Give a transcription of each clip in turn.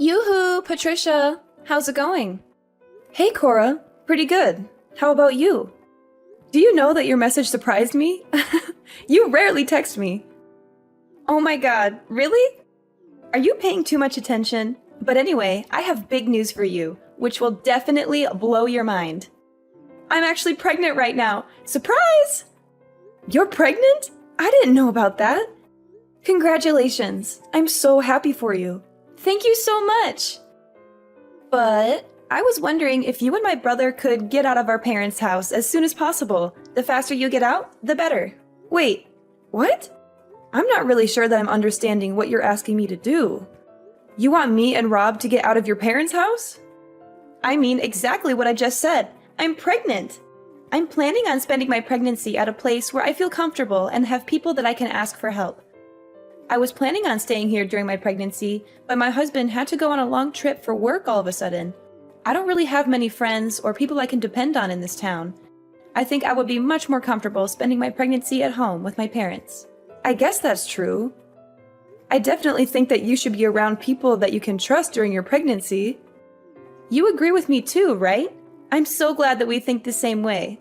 Yoo-hoo, Patricia! How's it going? Hey, Cora. Pretty good. How about you? Do you know that your message surprised me? You rarely text me. Oh my god, really? Are you paying too much attention? But anyway, I have big news for you, which will definitely blow your mind. I'm actually pregnant right now. Surprise! You're pregnant? I didn't know about that. Congratulations. I'm so happy for you. Thank you so much. But I was wondering if you and my brother could get out of our parents' house as soon as possible. The faster you get out, the better. Wait, what? I'm not really sure that I'm understanding what you're asking me to do. You want me and Rob to get out of your parents' house? I mean exactly what I just said. I'm pregnant. I'm planning on spending my pregnancy at a place where I feel comfortable and have people that I can ask for help. I was planning on staying here during my pregnancy, but my husband had to go on a long trip for work all of a sudden. I don't really have many friends or people I can depend on in this town. I think I would be much more comfortable spending my pregnancy at home with my parents. I guess that's true. I definitely think that you should be around people that you can trust during your pregnancy. You agree with me too, right? I'm so glad that we think the same way.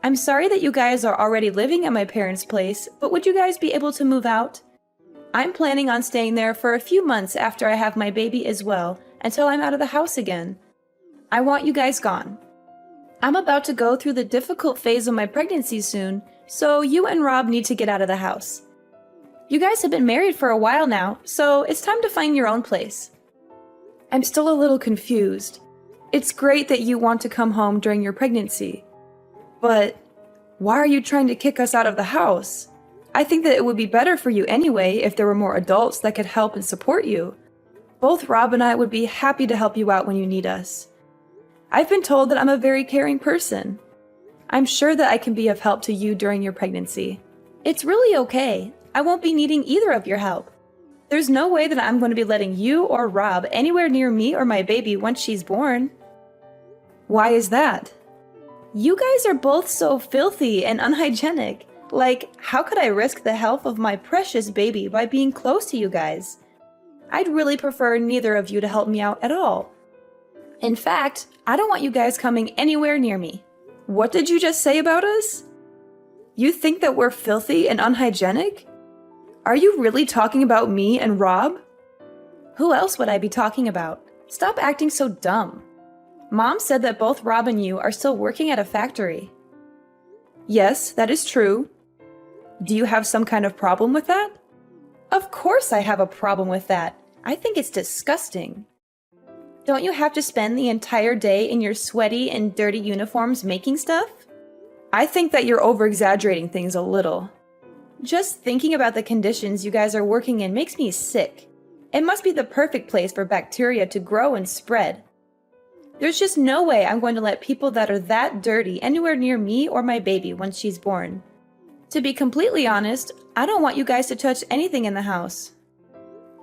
I'm sorry that you guys are already living at my parents' place, but would you guys be able to move out? I'm planning on staying there for a few months after I have my baby as well, until I'm out of the house again. I want you guys gone. I'm about to go through the difficult phase of my pregnancy soon, so you and Rob need to get out of the house. You guys have been married for a while now, so it's time to find your own place. I'm still a little confused. It's great that you want to come home during your pregnancy, but why are you trying to kick us out of the house? I think that it would be better for you anyway if there were more adults that could help and support you. Both Rob and I would be happy to help you out when you need us. I've been told that I'm a very caring person. I'm sure that I can be of help to you during your pregnancy. It's really okay. I won't be needing either of your help. There's no way that I'm going to be letting you or Rob anywhere near me or my baby once she's born. Why is that? You guys are both so filthy and unhygienic. Like, how could I risk the health of my precious baby by being close to you guys? I'd really prefer neither of you to help me out at all. In fact, I don't want you guys coming anywhere near me. What did you just say about us? You think that we're filthy and unhygienic? Are you really talking about me and Rob? Who else would I be talking about? Stop acting so dumb. Mom said that both Rob and you are still working at a factory. Yes, that is true. Do you have some kind of problem with that? Of course I have a problem with that. I think it's disgusting. Don't you have to spend the entire day in your sweaty and dirty uniforms making stuff? I think that you're over-exaggerating things a little. Just thinking about the conditions you guys are working in makes me sick. It must be the perfect place for bacteria to grow and spread. There's just no way I'm going to let people that are that dirty anywhere near me or my baby once she's born. To be completely honest, I don't want you guys to touch anything in the house.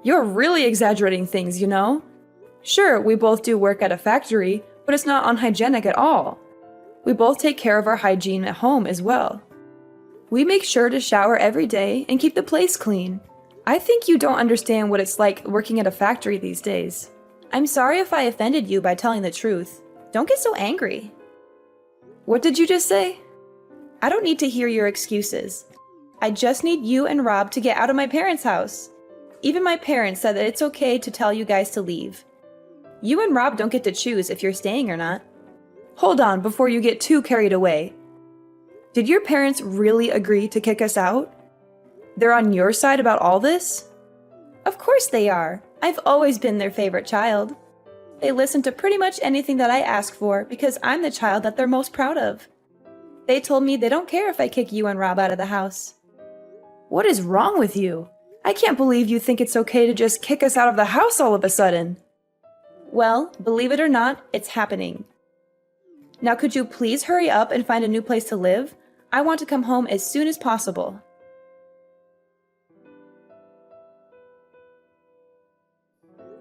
You're really exaggerating things, you know? Sure, we both do work at a factory, but it's not unhygienic at all. We both take care of our hygiene at home as well. We make sure to shower every day and keep the place clean. I think you don't understand what it's like working at a factory these days. I'm sorry if I offended you by telling the truth. Don't get so angry. What did you just say? I don't need to hear your excuses. I just need you and Rob to get out of my parents' house. Even my parents said that it's okay to tell you guys to leave. You and Rob don't get to choose if you're staying or not. Hold on before you get too carried away. Did your parents really agree to kick us out? They're on your side about all this? Of course they are. I've always been their favorite child. They listen to pretty much anything that I ask for because I'm the child that they're most proud of. They told me they don't care if I kick you and Rob out of the house. What is wrong with you? I can't believe you think it's okay to just kick us out of the house all of a sudden. Well, believe it or not, it's happening. Now could you please hurry up and find a new place to live? I want to come home as soon as possible.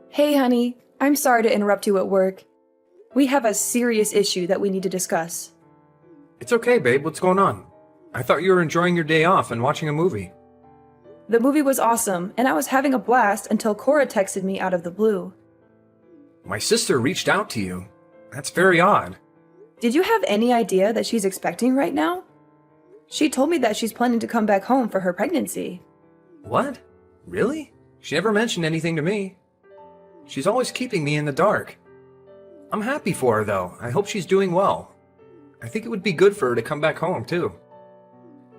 Hey honey, I'm sorry to interrupt you at work. We have a serious issue that we need to discuss. It's okay, babe. What's going on? I thought you were enjoying your day off and watching a movie. The movie was awesome, and I was having a blast until Cora texted me out of the blue. My sister reached out to you. That's very odd. Did you have any idea that she's expecting right now? She told me that she's planning to come back home for her pregnancy. What? Really? She never mentioned anything to me. She's always keeping me in the dark. I'm happy for her, though. I hope she's doing well. I think it would be good for her to come back home, too.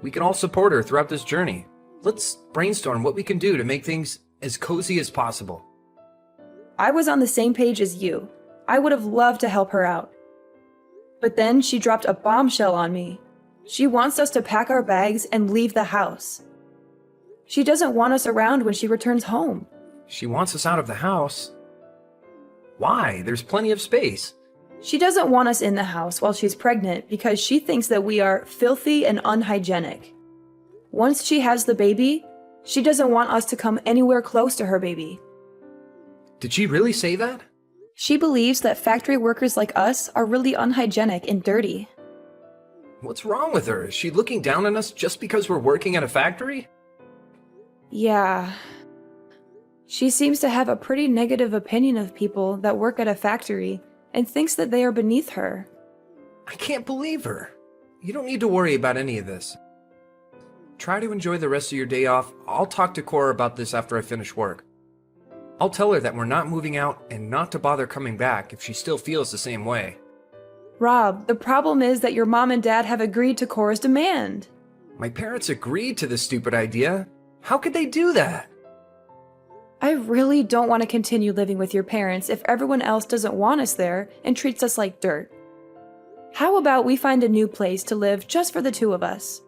We can all support her throughout this journey. Let's brainstorm what we can do to make things as cozy as possible. I was on the same page as you. I would have loved to help her out. But then she dropped a bombshell on me. She wants us to pack our bags and leave the house. She doesn't want us around when she returns home. She wants us out of the house. Why? There's plenty of space. She doesn't want us in the house while she's pregnant because she thinks that we are filthy and unhygienic. Once she has the baby, she doesn't want us to come anywhere close to her baby. Did she really say that? She believes that factory workers like us are really unhygienic and dirty. What's wrong with her? Is she looking down on us just because we're working at a factory? Yeah. She seems to have a pretty negative opinion of people that work at a factory and thinks that they are beneath her. I can't believe her. You don't need to worry about any of this. Try to enjoy the rest of your day off. I'll talk to Cora about this after I finish work. I'll tell her that we're not moving out and not to bother coming back if she still feels the same way. Rob, the problem is that your mom and dad have agreed to Cora's demand. My parents agreed to this stupid idea. How could they do that? I really don't want to continue living with your parents if everyone else doesn't want us there and treats us like dirt. How about we find a new place to live just for the two of us?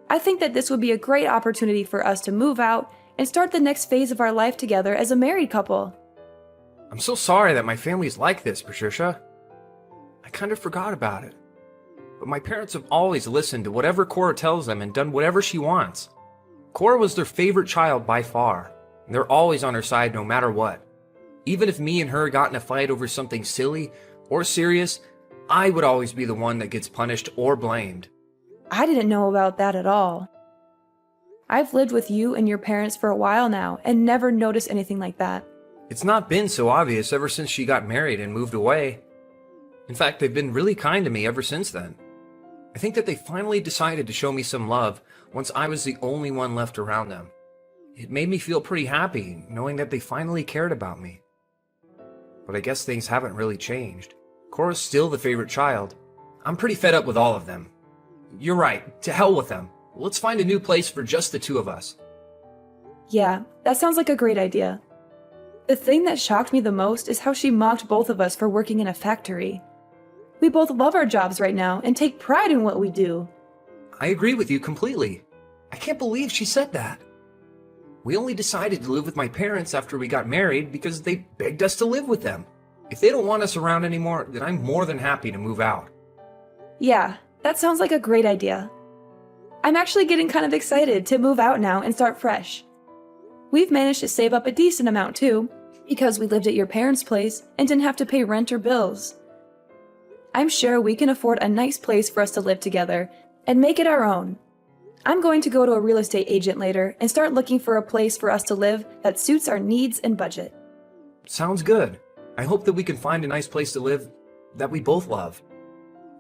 I think that this would be a great opportunity for us to move out and start the next phase of our life together as a married couple. I'm so sorry that my family's like this, Patricia. I kind of forgot about it. But my parents have always listened to whatever Cora tells them and done whatever she wants. Cora was their favorite child by far, and they're always on her side no matter what. Even if me and her got in a fight over something silly or serious, I would always be the one that gets punished or blamed. I didn't know about that at all. I've lived with you and your parents for a while now and never noticed anything like that. It's not been so obvious ever since she got married and moved away. In fact, they've been really kind to me ever since then. I think that they finally decided to show me some love once I was the only one left around them. It made me feel pretty happy knowing that they finally cared about me. But I guess things haven't really changed. Cora's still the favorite child. I'm pretty fed up with all of them. You're right, to hell with them. Let's find a new place for just the two of us. Yeah, that sounds like a great idea. The thing that shocked me the most is how she mocked both of us for working in a factory. We both love our jobs right now and take pride in what we do. I agree with you completely. I can't believe she said that. We only decided to live with my parents after we got married because they begged us to live with them. If they don't want us around anymore, then I'm more than happy to move out. Yeah, that sounds like a great idea. I'm actually getting kind of excited to move out now and start fresh. We've managed to save up a decent amount too, because we lived at your parents' place and didn't have to pay rent or bills. I'm sure we can afford a nice place for us to live together and make it our own. I'm going to go to a real estate agent later and start looking for a place for us to live that suits our needs and budget. Sounds good. I hope that we can find a nice place to live that we both love.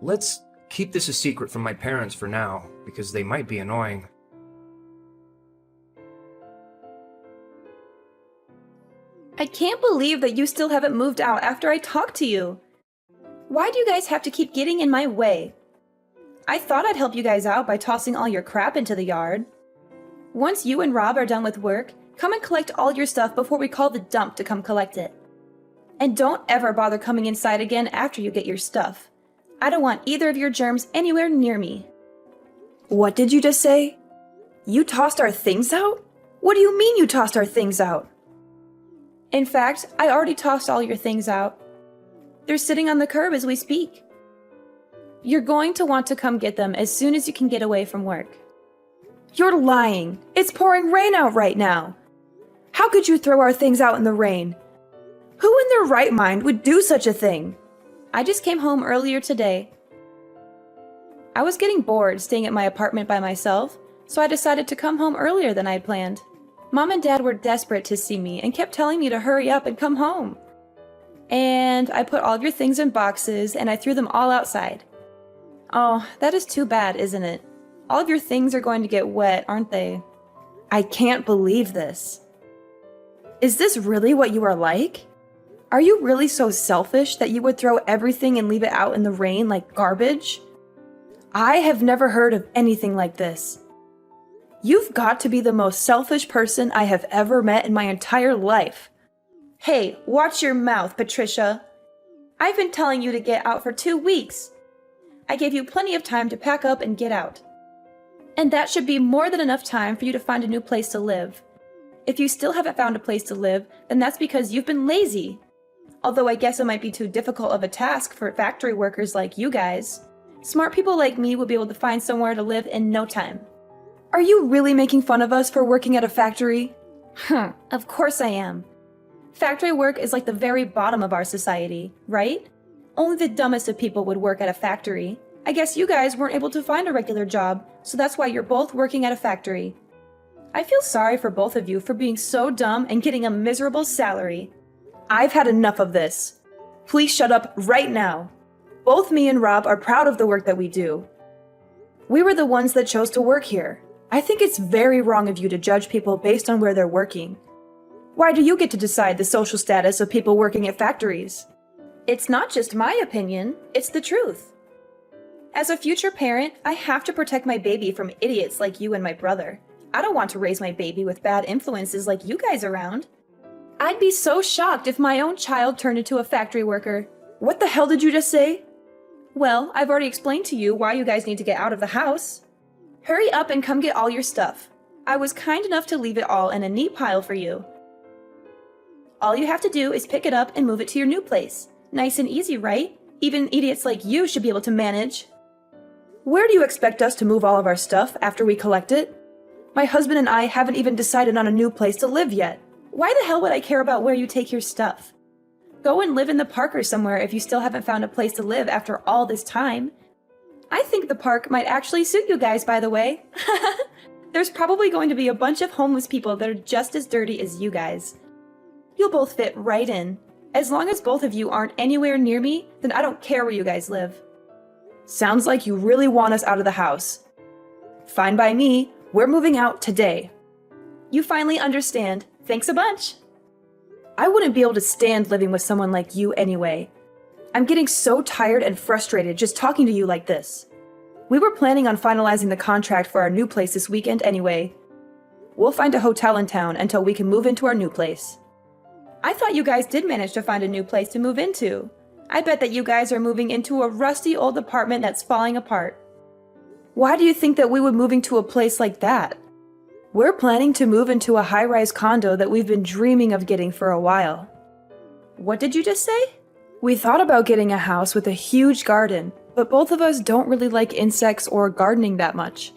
Let's keep this a secret from my parents for now, because they might be annoying. I can't believe that you still haven't moved out after I talked to you. Why do you guys have to keep getting in my way? I thought I'd help you guys out by tossing all your crap into the yard. Once you and Rob are done with work, come and collect all your stuff before we call the dump to come collect it. And don't ever bother coming inside again after you get your stuff. I don't want either of your germs anywhere near me. What did you just say? You tossed our things out? What do you mean you tossed our things out? In fact, I already tossed all your things out. They're sitting on the curb as we speak. You're going to want to come get them as soon as you can get away from work. You're lying. It's pouring rain out right now. How could you throw our things out in the rain? Who in their right mind would do such a thing? I just came home earlier today. I was getting bored staying at my apartment by myself, so I decided to come home earlier than I had planned. Mom and Dad were desperate to see me and kept telling me to hurry up and come home. And I put all of your things in boxes and I threw them all outside. Oh, that is too bad, isn't it? All of your things are going to get wet, aren't they? I can't believe this. Is this really what you are like? Are you really so selfish that you would throw everything and leave it out in the rain like garbage? I have never heard of anything like this. You've got to be the most selfish person I have ever met in my entire life. Hey, watch your mouth, Patricia. I've been telling you to get out for 2 weeks. I gave you plenty of time to pack up and get out. And that should be more than enough time for you to find a new place to live. If you still haven't found a place to live, then that's because you've been lazy. Although I guess it might be too difficult of a task for factory workers like you guys. Smart people like me would be able to find somewhere to live in no time. Are you really making fun of us for working at a factory? Of course I am. Factory work is like the very bottom of our society, right? Only the dumbest of people would work at a factory. I guess you guys weren't able to find a regular job, so that's why you're both working at a factory. I feel sorry for both of you for being so dumb and getting a miserable salary. I've had enough of this. Please shut up right now. Both me and Rob are proud of the work that we do. We were the ones that chose to work here. I think it's very wrong of you to judge people based on where they're working. Why do you get to decide the social status of people working at factories? It's not just my opinion, it's the truth. As a future parent, I have to protect my baby from idiots like you and my brother. I don't want to raise my baby with bad influences like you guys around. I'd be so shocked if my own child turned into a factory worker. What the hell did you just say? Well, I've already explained to you why you guys need to get out of the house. Hurry up and come get all your stuff. I was kind enough to leave it all in a neat pile for you. All you have to do is pick it up and move it to your new place. Nice and easy, right? Even idiots like you should be able to manage. Where do you expect us to move all of our stuff after we collect it? My husband and I haven't even decided on a new place to live yet. Why the hell would I care about where you take your stuff? Go and live in the park or somewhere if you still haven't found a place to live after all this time. I think the park might actually suit you guys, by the way. There's probably going to be a bunch of homeless people that are just as dirty as you guys. You'll both fit right in. As long as both of you aren't anywhere near me, then I don't care where you guys live. Sounds like you really want us out of the house. Fine by me. We're moving out today. You finally understand. Thanks a bunch. I wouldn't be able to stand living with someone like you anyway. I'm getting so tired and frustrated just talking to you like this. We were planning on finalizing the contract for our new place this weekend anyway. We'll find a hotel in town until we can move into our new place. I thought you guys did manage to find a new place to move into. I bet that you guys are moving into a rusty old apartment that's falling apart. Why do you think that we would move into a place like that? We're planning to move into a high-rise condo that we've been dreaming of getting for a while. What did you just say? We thought about getting a house with a huge garden, but both of us don't really like insects or gardening that much.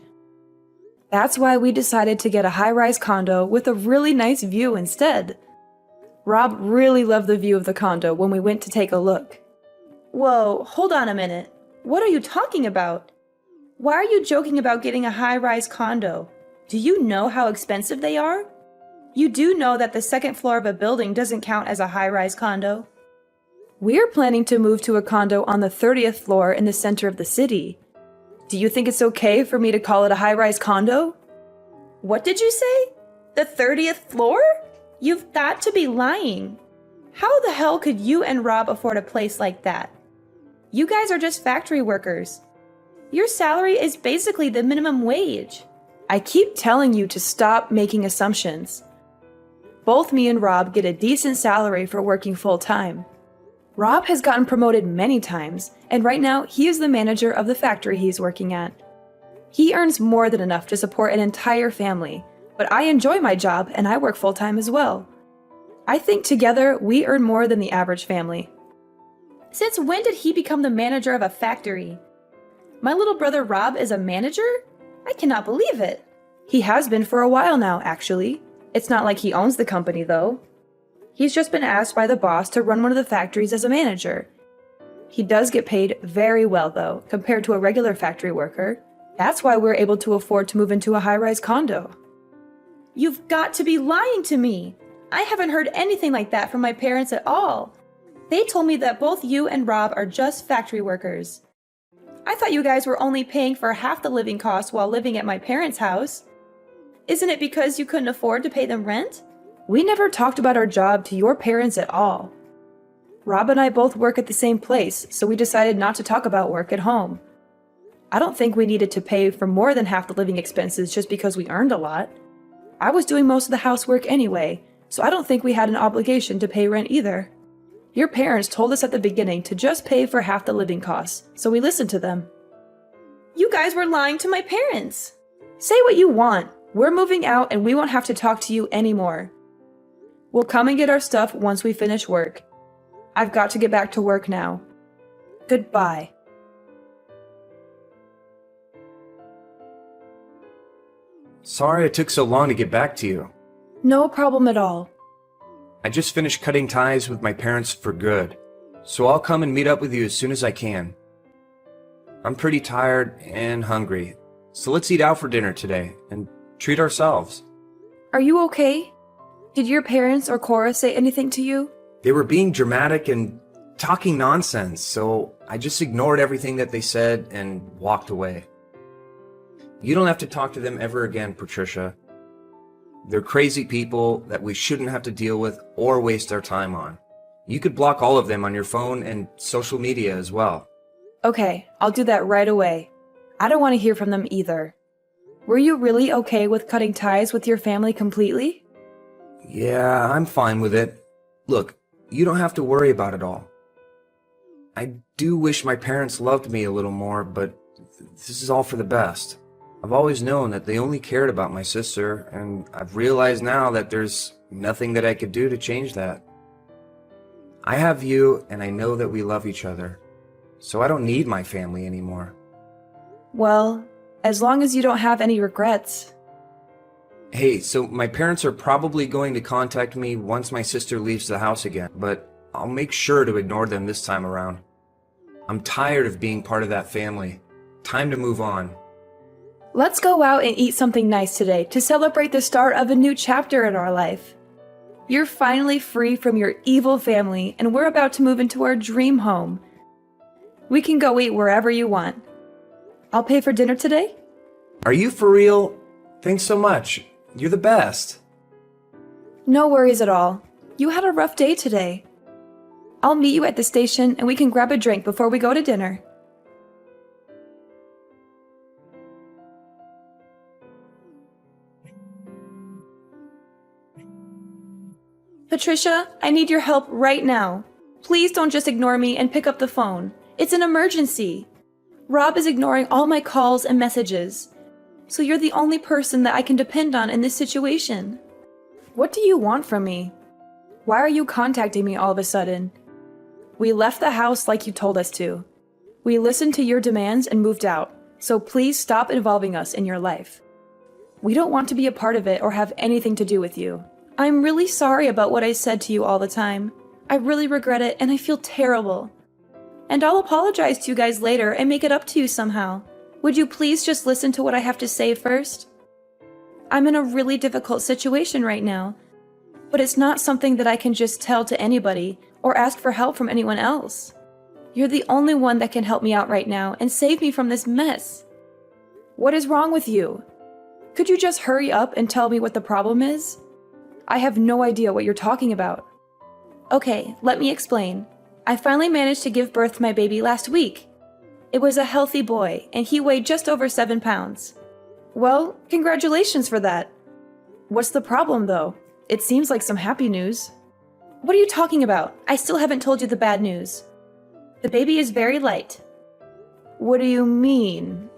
That's why we decided to get a high-rise condo with a really nice view instead. Rob really loved the view of the condo when we went to take a look. Whoa, hold on a minute. What are you talking about? Why are you joking about getting a high-rise condo? Do you know how expensive they are? You do know that the second floor of a building doesn't count as a high-rise condo. We're planning to move to a condo on the 30th floor in the center of the city. Do you think it's okay for me to call it a high-rise condo? What did you say? The 30th floor? You've got to be lying. How the hell could you and Rob afford a place like that? You guys are just factory workers. Your salary is basically the minimum wage. I keep telling you to stop making assumptions. Both me and Rob get a decent salary for working full-time. Rob has gotten promoted many times, and right now he is the manager of the factory he's working at. He earns more than enough to support an entire family, but I enjoy my job and I work full-time as well. I think together we earn more than the average family. Since when did he become the manager of a factory? My little brother Rob is a manager? I cannot believe it. He has been for a while now, actually. It's not like he owns the company, though. He's just been asked by the boss to run one of the factories as a manager. He does get paid very well, though, compared to a regular factory worker. That's why we're able to afford to move into a high-rise condo. You've got to be lying to me! I haven't heard anything like that from my parents at all. They told me that both you and Rob are just factory workers. I thought you guys were only paying for half the living costs while living at my parents' house. Isn't it because you couldn't afford to pay them rent? We never talked about our job to your parents at all. Rob and I both work at the same place, so we decided not to talk about work at home. I don't think we needed to pay for more than half the living expenses just because we earned a lot. I was doing most of the housework anyway, so I don't think we had an obligation to pay rent either. Your parents told us at the beginning to just pay for half the living costs, so we listened to them. You guys were lying to my parents. Say what you want. We're moving out and we won't have to talk to you anymore. We'll come and get our stuff once we finish work. I've got to get back to work now. Goodbye. Sorry it took so long to get back to you. No problem at all. I just finished cutting ties with my parents for good, so I'll come and meet up with you as soon as I can. I'm pretty tired and hungry, so let's eat out for dinner today and treat ourselves. Are you okay? Did your parents or Cora say anything to you? They were being dramatic and talking nonsense, so I just ignored everything that they said and walked away. You don't have to talk to them ever again, Patricia. They're crazy people that we shouldn't have to deal with or waste our time on. You could block all of them on your phone and social media as well. Okay, I'll do that right away. I don't want to hear from them either. Were you really okay with cutting ties with your family completely? Yeah, I'm fine with it. Look, you don't have to worry about it all. I do wish my parents loved me a little more, but this is all for the best. I've always known that they only cared about my sister, and I've realized now that there's nothing that I could do to change that. I have you, and I know that we love each other, so I don't need my family anymore. Well, as long as you don't have any regrets. Hey, so my parents are probably going to contact me once my sister leaves the house again, but I'll make sure to ignore them this time around. I'm tired of being part of that family. Time to move on. Let's go out and eat something nice today to celebrate the start of a new chapter in our life. You're finally free from your evil family, and we're about to move into our dream home. We can go eat wherever you want. I'll pay for dinner today. Are you for real? Thanks so much. You're the best. No worries at all. You had a rough day today. I'll meet you at the station and we can grab a drink before we go to dinner. Patricia, I need your help right now. Please don't just ignore me and pick up the phone. It's an emergency. Rob is ignoring all my calls and messages. So you're the only person that I can depend on in this situation. What do you want from me? Why are you contacting me all of a sudden? We left the house like you told us to. We listened to your demands and moved out, so please stop involving us in your life. We don't want to be a part of it or have anything to do with you. I'm really sorry about what I said to you all the time. I really regret it and I feel terrible. And I'll apologize to you guys later and make it up to you somehow. Would you please just listen to what I have to say first? I'm in a really difficult situation right now, but it's not something that I can just tell to anybody or ask for help from anyone else. You're the only one that can help me out right now and save me from this mess. What is wrong with you? Could you just hurry up and tell me what the problem is? I have no idea what you're talking about. Okay, let me explain. I finally managed to give birth to my baby last week. It was a healthy boy, and he weighed just over 7 pounds. Well, congratulations for that. What's the problem, though? It seems like some happy news. What are you talking about? I still haven't told you the bad news. The baby is very light. What do you mean?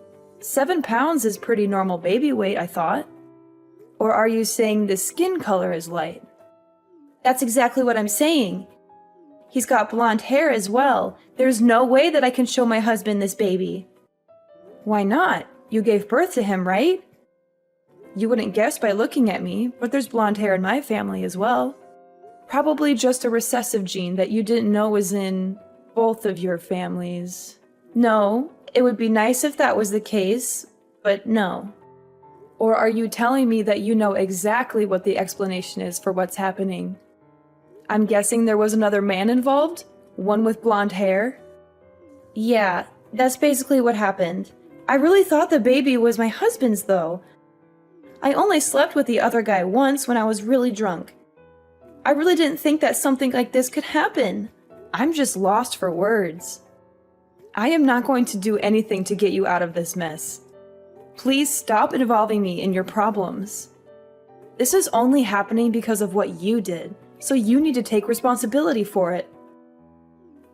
7 pounds is pretty normal baby weight, I thought. Or are you saying the skin color is light? That's exactly what I'm saying. He's got blonde hair as well. There's no way that I can show my husband this baby. Why not? You gave birth to him, right? You wouldn't guess by looking at me, but there's blonde hair in my family as well. Probably just a recessive gene that you didn't know was in both of your families. No, it would be nice if that was the case, but no. Or are you telling me that you know exactly what the explanation is for what's happening? I'm guessing there was another man involved? One with blonde hair? Yeah, that's basically what happened. I really thought the baby was my husband's, though. I only slept with the other guy once when I was really drunk. I really didn't think that something like this could happen. I'm just lost for words. I am not going to do anything to get you out of this mess. Please stop involving me in your problems. This is only happening because of what you did, so you need to take responsibility for it.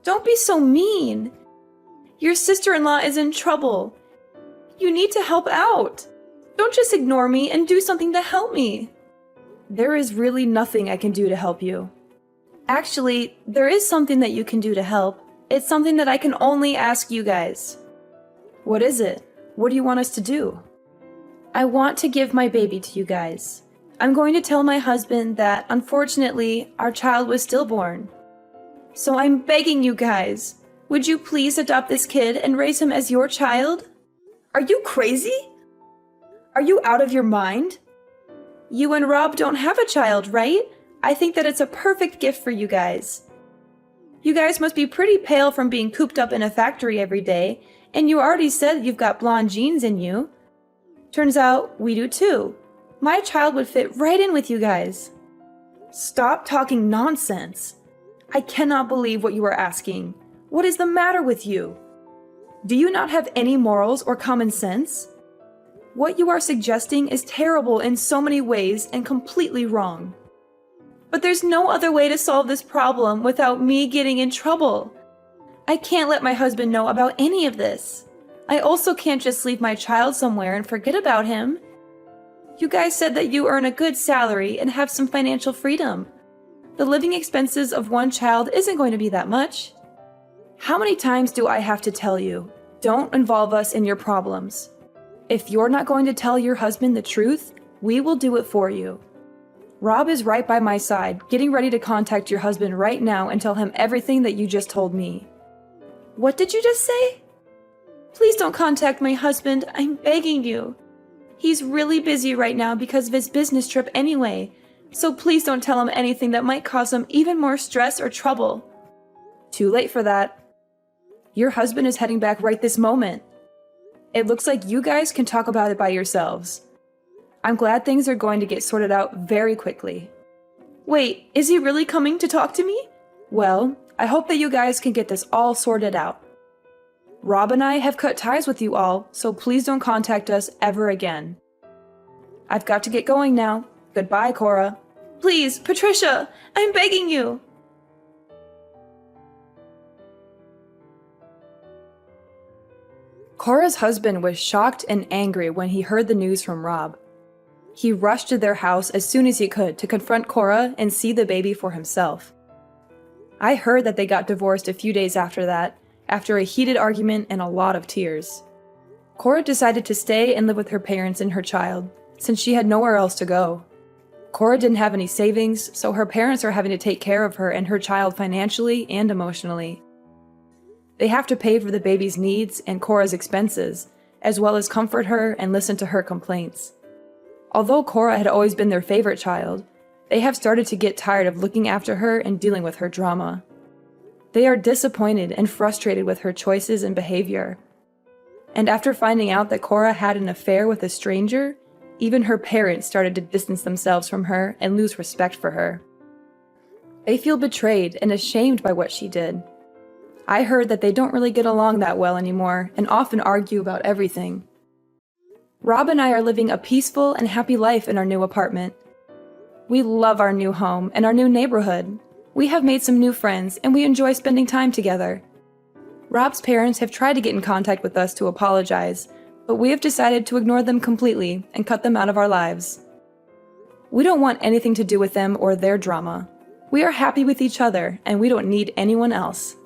Don't be so mean. Your sister-in-law is in trouble. You need to help out. Don't just ignore me and do something to help me. There is really nothing I can do to help you. Actually, there is something that you can do to help. It's something that I can only ask you guys. What is it? What do you want us to do? I want to give my baby to you guys. I'm going to tell my husband that, unfortunately, our child was stillborn. So I'm begging you guys, would you please adopt this kid and raise him as your child? Are you crazy? Are you out of your mind? You and Rob don't have a child, right? I think that it's a perfect gift for you guys. You guys must be pretty pale from being cooped up in a factory every day, and you already said you've got blonde genes in you. Turns out we do too. My child would fit right in with you guys. Stop talking nonsense. I cannot believe what you are asking. What is the matter with you? Do you not have any morals or common sense? What you are suggesting is terrible in so many ways and completely wrong. But there's no other way to solve this problem without me getting in trouble. I can't let my husband know about any of this. I also can't just leave my child somewhere and forget about him. You guys said that you earn a good salary and have some financial freedom. The living expenses of one child isn't going to be that much. How many times do I have to tell you? Don't involve us in your problems. If you're not going to tell your husband the truth, we will do it for you. Rob is right by my side, getting ready to contact your husband right now and tell him everything that you just told me. What did you just say? Please don't contact my husband, I'm begging you. He's really busy right now because of his business trip anyway, so please don't tell him anything that might cause him even more stress or trouble. Too late for that. Your husband is heading back right this moment. It looks like you guys can talk about it by yourselves. I'm glad things are going to get sorted out very quickly. Wait, is he really coming to talk to me? Well, I hope that you guys can get this all sorted out. Rob and I have cut ties with you all, so please don't contact us ever again. I've got to get going now. Goodbye, Cora. Please, Patricia, I'm begging you. Cora's husband was shocked and angry when he heard the news from Rob. He rushed to their house as soon as he could to confront Cora and see the baby for himself. I heard that they got divorced a few days after that, after a heated argument and a lot of tears. Cora decided to stay and live with her parents and her child, since she had nowhere else to go. Cora didn't have any savings, so her parents are having to take care of her and her child financially and emotionally. They have to pay for the baby's needs and Cora's expenses, as well as comfort her and listen to her complaints. Although Cora had always been their favorite child, they have started to get tired of looking after her and dealing with her drama. They are disappointed and frustrated with her choices and behavior. And after finding out that Cora had an affair with a stranger, even her parents started to distance themselves from her and lose respect for her. They feel betrayed and ashamed by what she did. I heard that they don't really get along that well anymore and often argue about everything. Rob and I are living a peaceful and happy life in our new apartment. We love our new home and our new neighborhood. We have made some new friends and we enjoy spending time together. Rob's parents have tried to get in contact with us to apologize, but we have decided to ignore them completely and cut them out of our lives. We don't want anything to do with them or their drama. We are happy with each other and we don't need anyone else.